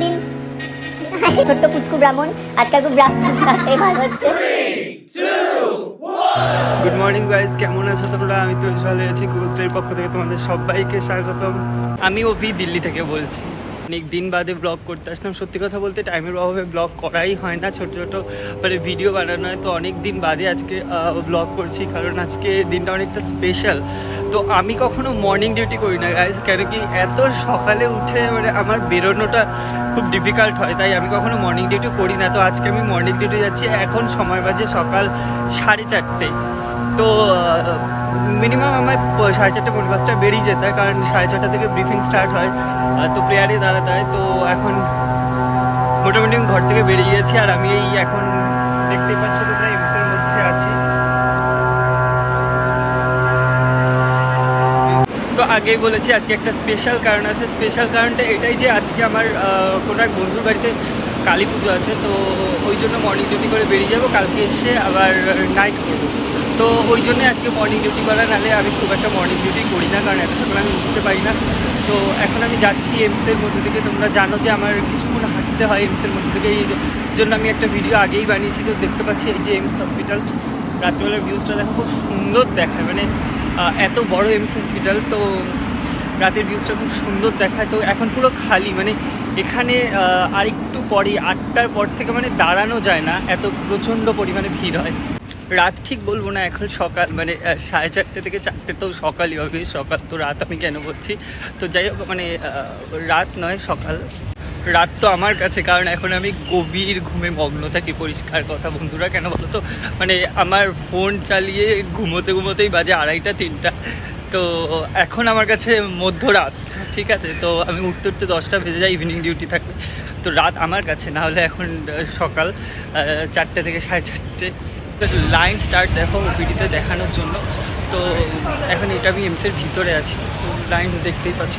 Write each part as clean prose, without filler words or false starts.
দিন। ছোট্ট পুচকু ব্রাহ্মণ, আজকাল খুব ব্রাহ্মণ ভালো হচ্ছে। গুড মর্নিং গাইজ, কেমন আছো তোমরা? আমি তো চলে আছি গুজরাটের পক্ষ থেকে তোমাদের সবাইকে স্বাগতম। আমি অভি দিল্লি থেকে বলছি। অনেক দিন বাদে ব্লগ করতে আসলাম। সত্যি কথা বলতে টাইমের অভাবে ব্লগ করাই হয় না, ছোটো ছোটো মানে ভিডিও বানানো হয়। তো অনেক দিন বাদে আজকে ব্লগ করছি, কারণ আজকে দিনটা অনেকটা স্পেশাল। তো আমি কখনো মর্নিং ডিউটি করি না গাইজ, কেন কি এত সকালে উঠে মানে আমার বেরোনোটা খুব ডিফিকাল্ট হয়, তাই আমি কখনো মর্নিং ডিউটি করি না। তো আজকে আমি মর্নিং ডিউটি যাচ্ছি। এখন সময় বাজে সকাল 4:30। তো মিনিমাম আমার 4:30-5:45 বেরিয়ে যেতে হয়, কারণ 6:30 থেকে ব্রিফিং স্টার্ট হয়, তো প্রেয়ারে দাঁড়াতে হয়। তো এখন মোটামুটি আমি ঘর থেকে বেরিয়ে গেছি, আর আমি এই এখন দেখতেই পাচ্ছ তোমরা এমসের মধ্যে আছি। তো আগেই বলেছি আজকে একটা স্পেশাল কারণ আছে। স্পেশাল কারণটা এটাই যে আজকে আমার কোনো এক বন্ধুর বাড়িতে কালী পুজো আছে, তো ওই জন্য মর্নিং ডিউটি করে বেরিয়ে যাবো। কালকে এসে আবার নাইট করবো, তো ওই জন্যে আজকে মর্নিং ডিউটি করা। নাহলে আমি খুব একটা মর্নিং ডিউটি করি না, কারণ এত সকালে আমি উঠতে পারি না। তো এখন আমি যাচ্ছি এমসের মধ্যে থেকে। তোমরা জানো যে আমার কিছুক্ষণ হাঁটতে হয় এমসের মধ্যে থেকে, এই জন্য আমি একটা ভিডিও আগেই বানিয়েছি। তো দেখতে পাচ্ছি এই যে এমস হসপিটাল, রাত্রিবেলার ভিউজটা দেখো, খুব সুন্দর দেখায়। মানে এত বড় এমস হসপিটাল, তো রাতের ভিউজটা খুব সুন্দর দেখায়। তো এখন পুরো খালি, মানে এখানে আরেকটু পরে 8টার পর থেকে মানে দাঁড়ানো যায় না, এত প্রচণ্ড পরিমাণে ভিড় হয়। রাত ঠিক বলবো না, এখন সকাল, মানে 4:30 থেকে 4টে তো সকালই হবে। সকাল তো রাত আমি কেন বলছি, তো যাই হোক, মানে রাত নয় সকাল। রাত তো আমার কাছে, কারণ এখন আমি গভীর ঘুমে মগ্ন থাকি। পরিষ্কার কথা বন্ধুরা, কেন বলো তো, মানে আমার ফোন চালিয়ে ঘুমোতে ঘুমোতেই বাজে 2:30-3টা। তো এখন আমার কাছে মধ্যরাত, ঠিক আছে। তো আমি উঠতে উঠতে 10টা বেজে যায়, ইভিনিং ডিউটি থাকবে। তো রাত আমার কাছে, না হলে এখন সকাল 4টে থেকে 4:30। লাইন স্টার্ট দেখো ওপিডিতে দেখানোর জন্য। তো এখন এটা আমি এমসের ভিতরে আছি, তো লাইন দেখতেই পাচ্ছি।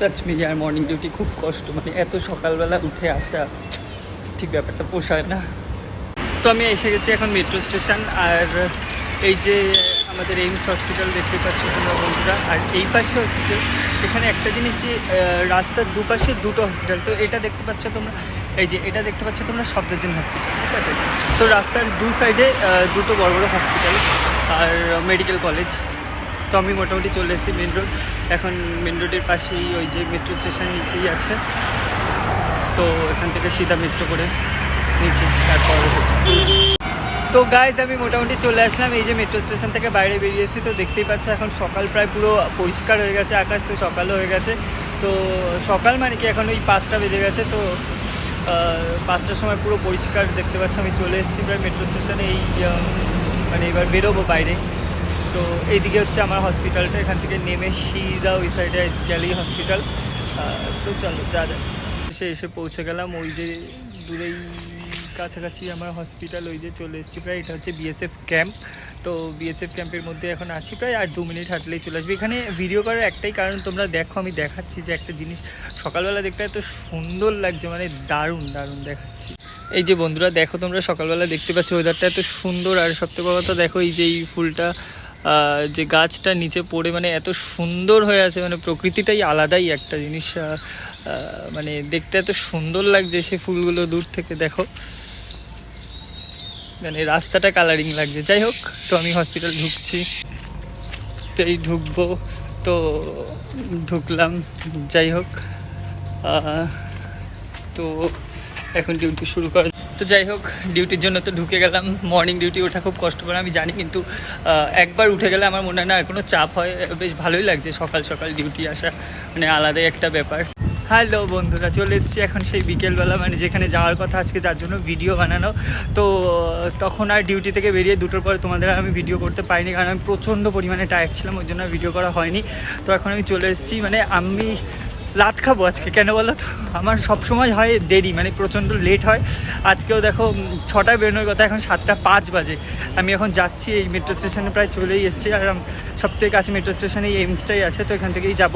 সাচ মিলি আর মর্নিং ডিউটি খুব কষ্ট, মানে এত সকালবেলা উঠে আসা ঠিক ব্যাপারটা পোষায় না। তো আমি এসে গেছি এখন মেট্রো স্টেশন, আর এই যে আমাদের এইমস হসপিটাল দেখতে পাচ্ছি তোমরা বন্ধুরা। আর এই পাশে হচ্ছে এখানে একটা জিনিস, যে রাস্তার দুপাশে দুটো হসপিটাল। তো এটা দেখতে পাচ্ছ তোমরা, এই যে এটা দেখতে পাচ্ছ তোমরা সফদরজং হসপিটাল, ঠিক আছে। তো রাস্তার দু সাইডে দুটো বড় বড় হসপিটাল আর মেডিকেল কলেজ। তো আমি মোটামুটি চলে এসেছি মেন রোড। এখন মেন রোডের পাশেই ওই যে মেট্রো স্টেশন নিচেই আছে। তো এখান থেকে সিধা মেট্রো করে নিচে, তারপর তো গাইজ আমি মোটামুটি চলে আসলাম এই যে মেট্রো স্টেশন থেকে বাইরে বেরিয়েছি। তো দেখতেই পাচ্ছ এখন সকাল প্রায় পুরো পরিষ্কার হয়ে গেছে, আকাশ তো সকালও হয়ে গেছে। তো সকাল মানে কি, এখন ওই 5টা বেজে গেছে। তো 5টার সময় পুরো পরিষ্কার দেখতে পাচ্ছ। আমি চলে এসেছি প্রায় মেট্রো স্টেশনে, এই মানে এবার বেরোবো বাইরে। তো এইদিকে হচ্ছে আমার হসপিটালটা, এখান থেকে নেমে সিধা ওই সাইডে গেলেই হসপিটাল। তো চলো যা যায়। এসে পৌঁছে গেলাম ওই যে দূরেই কাছাকাছি আমার হসপিটাল, ওই যে চলে এসেছি প্রায়। এটা হচ্ছে বিএসএফ ক্যাম্প। তো বিএসএফ ক্যাম্পের মধ্যে এখন আছি প্রায়, আর 2 মিনিট হাঁটলেই চলে আসবে। এখানে ভিডিও করার একটাই কারণ, তোমরা দেখো আমি দেখাচ্ছি যে একটা জিনিস সকালবেলা দেখতে এত সুন্দর লাগছে, মানে দারুণ দারুণ দেখাচ্ছি। এই যে বন্ধুরা দেখো, তোমরা সকালবেলা দেখতে পাচ্ছ ওয়েদারটা এত সুন্দর। আর সবথেকে বড় কথা দেখো, এই যে এই ফুলটা, যে গাছটা নিচে পড়ে মানে এত সুন্দর হয়ে আছে, মানে প্রকৃতিটাই আলাদাই একটা জিনিস। মানে দেখতে এত সুন্দর লাগছে সে ফুলগুলো দূর থেকে দেখো, মানে রাস্তাটা কালারিং লাগছে। যাই হোক, তো আমি হসপিটাল ঢুকছি, তো এই ঢুকবো, তো ঢুকলাম। যাই হোক, তো এখন ডিউটি শুরু করা। তো যাই হোক, ডিউটির জন্য তো ঢুকে গেলাম। মর্নিং ডিউটি ওঠা খুব কষ্টকর আমি জানি, কিন্তু একবার উঠে গেলে আমার মনে হয় না আর কোনো চাপ হয়। বেশ ভালোই লাগছে সকাল সকাল ডিউটি আসা, মানে আলাদাই একটা ব্যাপার। হ্যালো বন্ধুরা, চলে এসেছি এখন সেই বিকেলবেলা, মানে যেখানে যাওয়ার কথা আজকে, যার জন্য ভিডিও বানানো। তো তখন আর ডিউটি থেকে বেরিয়ে 2টোর পরে তোমাদের আমি ভিডিও করতে পারিনি, কারণ আমি প্রচণ্ড পরিমাণে টায়ার্ড ছিলাম, ওই জন্য ভিডিও করা হয়নি। তো এখন আমি চলে এসেছি, মানে আমি লাত খাবো আজকে। কেন বলো তো, আমার সবসময় হয় দেরি, মানে প্রচণ্ড লেট হয়। আজকেও দেখো 6টায় বেরোনোর কথা, এখন 7:05 বাজে। আমি এখন যাচ্ছি এই মেট্রো স্টেশনে, প্রায় চলেই এসেছি। আর সবথেকে কাছে মেট্রো স্টেশনে এই এইমসটাই আছে, তো এখান থেকেই যাব।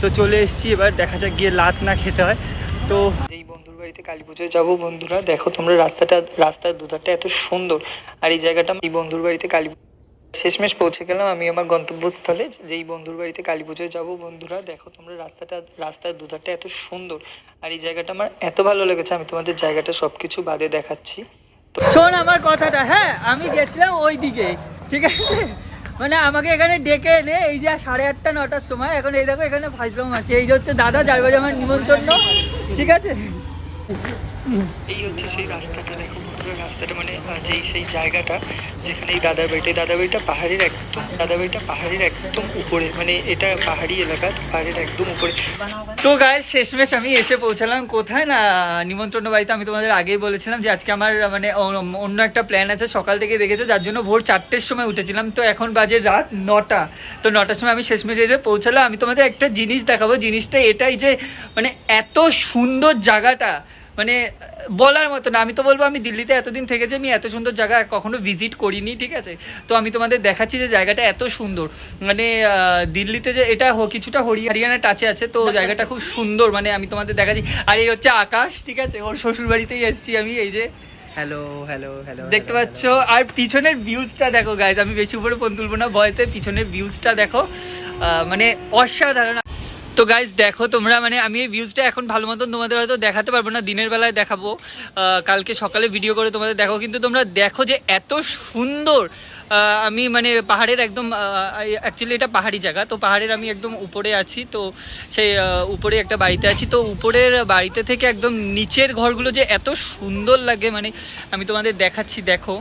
তো চলে এসেছি, এবার দেখা যাক গিয়ে লাত না খেতে হয়। তো এই বন্ধুর বাড়িতে কালী পুজোয় যাবো বন্ধুরা। দেখো তোমরা রাস্তার দুধারটা এত সুন্দর, আর এই জায়গাটা এই বন্ধুর বাড়িতে কালী শেষমেশ পৌঁছে গেলাম আমি আমার গন্তব্যস্থলে, যেই বন্ধুর বাড়িতে কালী পুজোয় যাবো। বন্ধুরা দেখো তোমরা রাস্তার দুধারটা এত সুন্দর, আর এই জায়গাটা আমার এত ভালো লেগেছে, আমি তোমাদের জায়গাটা সবকিছু বাদে দেখাচ্ছি। তো শোন আমার কথাটা, হ্যাঁ আমি গেছিলাম ওই দিকে, ঠিক আছে, মানে আমাকে এখানে ডেকে এনে এই যে 8:30 9টার সময়, এখন এই দেখো এখানে ফাইজলাম আছে, এই যে হচ্ছে দাদা যার বাড়ি আমার নিমন্ত্রণ, ঠিক আছে। এই হচ্ছে সেই রাস্তাটা, দেখো বন্ধুরা রাস্তাটা মানে সেই জায়গাটা যেখানে এই দাদার বাড়িটা পাহাড়ের একদম উপরে, মানে এটা পাহাড়ি এলাকা, পাহাড়ের একদম উপরে। তো গাইস শেষমেশ আমি এসে পৌঁছালাম কোথায় না, নিমন্ত্রণ বাড়িতে। আমি তোমাদের আগেই বলেছিলাম যে আজকে আমার মানে অন্য একটা প্ল্যান আছে, সকাল থেকে দেখেছো, যার জন্য ভোর 4টের সময় উঠেছিলাম। তো এখন বাজে রাত 9টা, তো 9টার সময় আমি শেষমেশ এসে পৌঁছালাম। আমি তোমাদের একটা জিনিস দেখাবো, জিনিসটা এটাই যে মানে এত সুন্দর জায়গাটা, মানে বলার মতো না। আমি তো বলবো আমি দিল্লিতে এতদিন থেকেছি, আমি এত সুন্দর জায়গা কখনো ভিজিট করিনি, ঠিক আছে। তো আমি তোমাদের দেখাচ্ছি যে জায়গাটা এত সুন্দর, মানে দিল্লিতে যে এটা কিছুটা হরিয়ানা টাচে আছে, তো জায়গাটা খুব সুন্দর, মানে আমি তোমাদের দেখাচ্ছি। আর এই হচ্ছে আকাশ, ঠিক আছে, ওর শ্বশুর বাড়িতেই এসেছি আমি, এই যে হ্যালো হ্যালো হ্যালো দেখতে পাচ্ছ। আর পিছনের ভিউজটা দেখো গাইজ, আমি বেশি উপরে ফোন তুলবো না ভয়তে, পিছনের ভিউজটা দেখো, মানে অসাধারণ। তো গাইজ দেখো তোমরা, মানে আমি এই ভিউজটা এখন ভালো মতন তোমাদের হয়তো দেখাতে পারবো না, দিনের বেলায় দেখাবো, কালকে সকালে ভিডিও করে তোমাদের দেখো। কিন্তু তোমরা দেখো যে এত সুন্দর, আমি মানে পাহাড়ের একদম অ্যাকচুয়ালি এটা পাহাড়ি জায়গা, তো পাহাড়ের আমি একদম উপরে আছি, তো সেই উপরে একটা বাড়িতে আছি। তো উপরের বাড়িতে থেকে একদম নিচের ঘরগুলো যে এত সুন্দর লাগে, মানে আমি তোমাদের দেখাচ্ছি, দেখো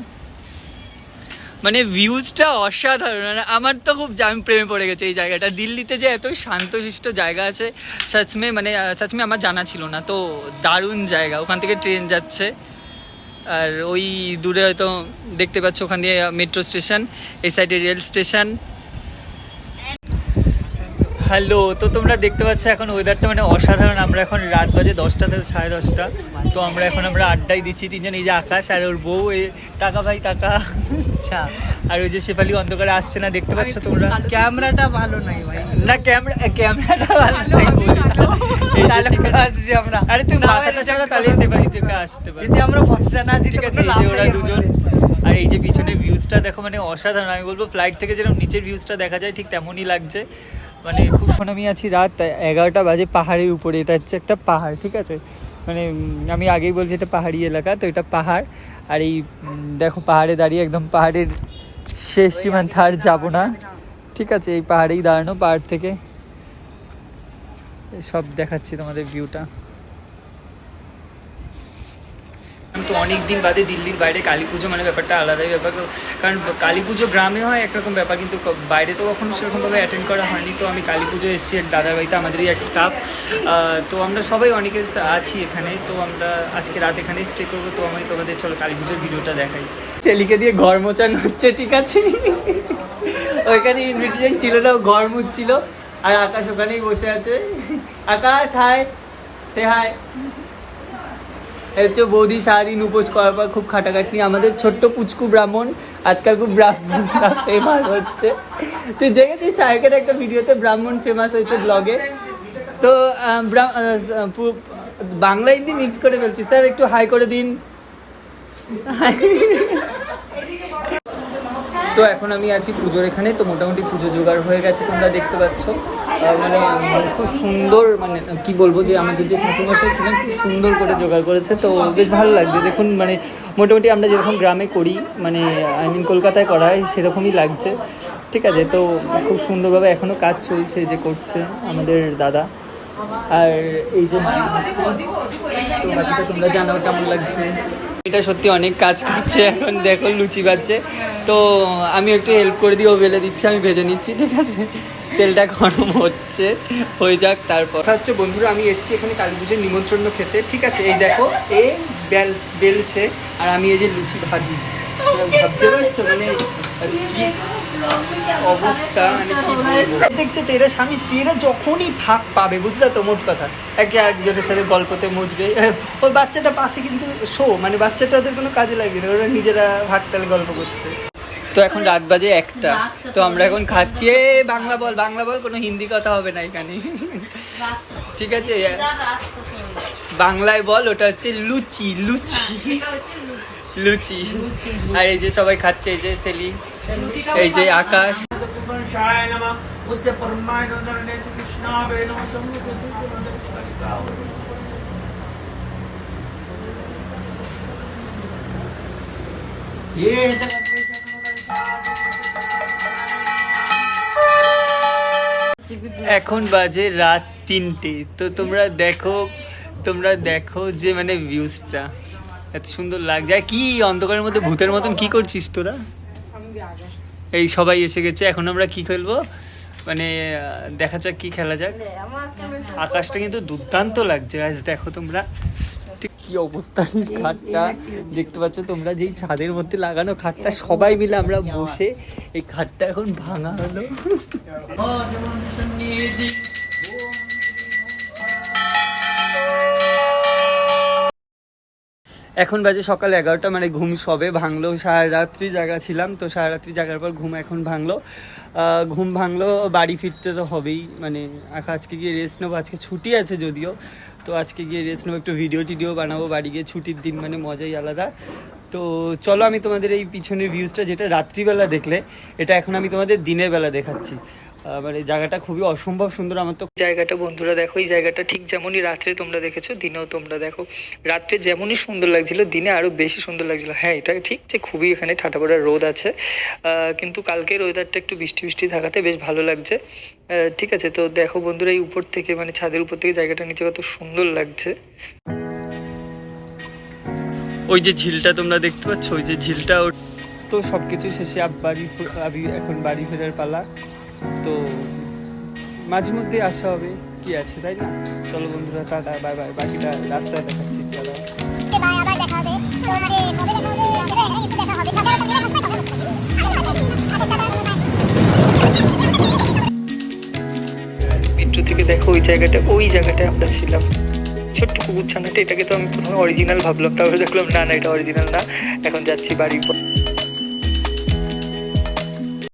মানে ভিউজটা অসাধারণ। আমার তো খুব আমি প্রেমে পড়ে গেছে এই জায়গাটা। দিল্লিতে যে এত শান্তশিষ্ট জায়গা আছে, সচমে মানে সচমে আমার জানা ছিল না। তো দারুণ জায়গা, ওখান থেকে ট্রেন যাচ্ছে, আর ওই দূরে হয়তো দেখতে পাচ্ছ ওখান দিয়ে মেট্রো স্টেশন, এই সাইডে রেল স্টেশন। হ্যালো, তো তোমরা দেখতে পাচ্ছ এখন ওয়েদারটা মানে অসাধারণ। আমরা এখন রাত বাজে 10টা থেকে 10:30, তো আমরা আড্ডাই দিচ্ছি তিনজন, এই যে আকাশ আর ওর বউ, এই টাকা ভাই টাকা, আচ্ছা। আর ওই যে শেফালি অন্ধকারে আসছে না, দেখতে পাচ্ছ তোমরা। ক্যামেরাটা ভালো নাই ভাই, না ক্যামেরাটা ভালো নাই বলিস না। তাহলে আসছি আমরা। আরে তুই মাথাটা ছাড়া তাহলে শেফালি থেকে আসতে পারে, যদি আমরা ফসা না আছি, ঠিক আছে। এই যে ওরা দুজন, আর এই যে পিছনে ভিউজটা দেখো, মানে অসাধারণ। আমি বলবো ফ্লাইট থেকে যেরকম নিচের ভিউজটা দেখা যায় ঠিক তেমনই লাগছে, মানে খুব। আমি আছি রাত 11টা বাজে পাহাড়ের উপরে, এটা হচ্ছে একটা পাহাড়, ঠিক আছে, মানে আমি আগেই বলছি এটা পাহাড়ি এলাকা, তো এটা পাহাড়। আর এই দেখো পাহাড়ে দাঁড়িয়ে, একদম পাহাড়ের শেষ সীমান্তে আর যাবো না, ঠিক আছে, এই পাহাড়েই দাঁড়ানো, পাহাড় থেকে সব দেখাচ্ছি তোমাদের ভিউটা। তো অনেক দিন বাদে দিল্লির বাইরে কালী পুজো, মানে ব্যাপারটা আলাদাই ব্যাপার, কারণ কালী পুজো গ্রামে হয় একরকম ব্যাপার, কিন্তু বাইরে তো কখনো সেরকমভাবে অ্যাটেন্ড করা হয়নি। তো আমি কালী পুজো এসেছি এক দাদার বাড়িতে, আমাদেরই এক স্টাফ, তো আমরা সবাই অনেকে আছি এখানে, তো আমরা আজকে রাত এখানেই স্টে করবো। তো আমি তোমাদের চলো কালী পুজোর ভিডিওটা দেখাই। ছেলিকে দিয়ে ঘর মোচানো হচ্ছে, ঠিক আছে, ওইখানে ইনভিটেশন ছিল না, ঘর মুছছিল, আর আকাশ ওখানেই বসে আছে। আকাশ হাই, সে হাই। হচ্ছে বৌদি সারাদিন উপোস করার পর খুব খাটাখাটনি। আমাদের ছোট্ট পুচকু ব্রাহ্মণ আজকাল খুব ব্রাহ্মণ ফেমাস হচ্ছে। তুই দেখেছিস সায়কের একটা ভিডিওতে ব্রাহ্মণ ফেমাস হয়েছে ব্লগে। তো বাংলা হিন্দি মিক্স করে ফেলছি, স্যার একটু হাই করে দিন। তো এখন আমি আছি পুজোর এখানে, তো মোটামুটি পুজো জোগাড় হয়ে গেছে, তোমরা দেখতে পাচ্ছ, মানে খুব সুন্দর, মানে কি বলবো, যে আমাদের যে ঠাকুরমশাই ছিলেন খুব সুন্দর করে জোগাড় করেছে, তো বেশ ভালো লাগছে। দেখুন মানে মোটামুটি আমরা যেরকম গ্রামে করি, মানে কলকাতায় করা হয় সেরকমই লাগছে, ঠিক আছে। তো খুব সুন্দরভাবে এখনও কাজ চলছে, যে করছে আমাদের দাদা। আর এই যে তো বাকিটা তোমরা জানাও কেমন লাগছে। এটা সত্যি অনেক কাজ করছে, এখন দেখো লুচি বাজছে, তো আমি একটু হেল্প করে দিই, ও বেলে দিচ্ছে, আমি ভেজে নিচ্ছি, ঠিক আছে। তেলটা গরম হচ্ছে, হয়ে যাক। তারপর হচ্ছে বন্ধুরা আমি এসেছি এখানে কালী পুজোর নিমন্ত্রণ খেতে, ঠিক আছে। এই দেখো এ বেলছে, আর আমি এই যে লুচি ভাজি, ভাবতে পারছো মানে কি অবস্থা, মানে কি বলবো। দেখছো তো এরা স্বামী স্ত্রীরা যখনই ভাগ পাবে, বুঝলা তো, মোট কথা একে একজনের সাথে গল্পতে মজবে। ওই বাচ্চাটা পাশে কিন্তু মানে বাচ্চাটা ওদের কোনো কাজে লাগে না, ওরা নিজেরা ভাগ তালে গল্প করছে। তো এখন রাত বাজে 1টা, তো আমরা এখন খাচ্ছি। বাংলা বল, কোনো হিন্দি কথা হবে না এখানে, ঠিক আছে। বাংলায় বল, ওটা হচ্ছে লুচি। আর এই যে সবাই খাচ্ছে, এই যে সেলি এই যে আকাশ, এখন বাজে রাত 3টে। তো তোমরা দেখো যে মানে ভিউজটা এত সুন্দর লাগছে। আর কি অন্ধকারের মধ্যে ভূতের মতন কি করছিস তোরা? এই সবাই এসে গেছে, এখন আমরা কি খেলবো মানে দেখা যাক কি খেলা যাক। আকাশটা কিন্তু দুর্দান্ত লাগছে আজ, দেখো তোমরা ঠিক কি অবস্থা। খাটটা দেখতে পাচ্ছ তোমরা, যেই ছাদের মধ্যে লাগানো খাটটা, সবাই মিলে আমরা বসে এই খাটটা এখন ভাঙা হলো। এখন বাজে সকাল 11টা, মানে ঘুম সবে ভাঙলো। সারা রাত্রি জাগা ছিলাম, তো সারা রাত্রি জাগার পর ঘুম এখন ভাঙলো। ঘুম ভাঙলো, বাড়ি ফিরতে তো হবেই, মানে আজকে গিয়ে রেস্ট নেবো। আজকে ছুটি আছে যদিও, তো আজকে গিয়ে রেস্ট নেবো, একটু ভিডিও টিডিও বানাবো বাড়ি গিয়ে। ছুটির দিন মানে মজাই আলাদা। তো চলো আমি তোমাদের এই পিছনের ভিউজটা, যেটা রাত্রিবেলা দেখলে, এটা এখন আমি তোমাদের দিনের বেলা দেখাচ্ছি। মানে জায়গাটা খুবই অসম্ভব সুন্দর। আমার তো জায়গাটা বন্ধুরা দেখো, এই জায়গাটা ঠিক যেমনই রাত্রে তোমরা দেখেছো, দিনেও তোমরা দেখো। রাত্রে যেমনই সুন্দর লাগছিল, দিনে আরও বেশি সুন্দর লাগছিল। হ্যাঁ, এটা ঠিক যে খুবই এখানে ঠাটা পড়া রোদ আছে, কিন্তু কালকের ওয়েদারটা একটু বৃষ্টি বৃষ্টি থাকাতে বেশ ভালো লাগছে। ঠিক আছে, তো দেখো বন্ধুরা, এই উপর থেকে মানে ছাদের উপর থেকে জায়গাটা নিচে কত সুন্দর লাগছে। ওই যে ঝিলটা তোমরা দেখতে পাচ্ছ, ওই যে ঝিলটা। তো সব কিছু শেষে এখন বাড়ি ফেরার পালা। তো মাঝে মধ্যে আসা হবে, কি আছে তাই না? চলো বন্ধুরা, টাটা, বাই বাই। বাকিটা রাস্তায় দেখাচ্ছি। মেট্রো থেকে দেখো ওই জায়গাটায় আমরা ছিলাম, ছোট্ট পুকুর ছানাটা। এটাকে তো আমি প্রথমে অরিজিনাল ভাবলাম, তারপরে দেখলাম না, এটা অরিজিনাল না। এখন যাচ্ছি বাড়ির পর।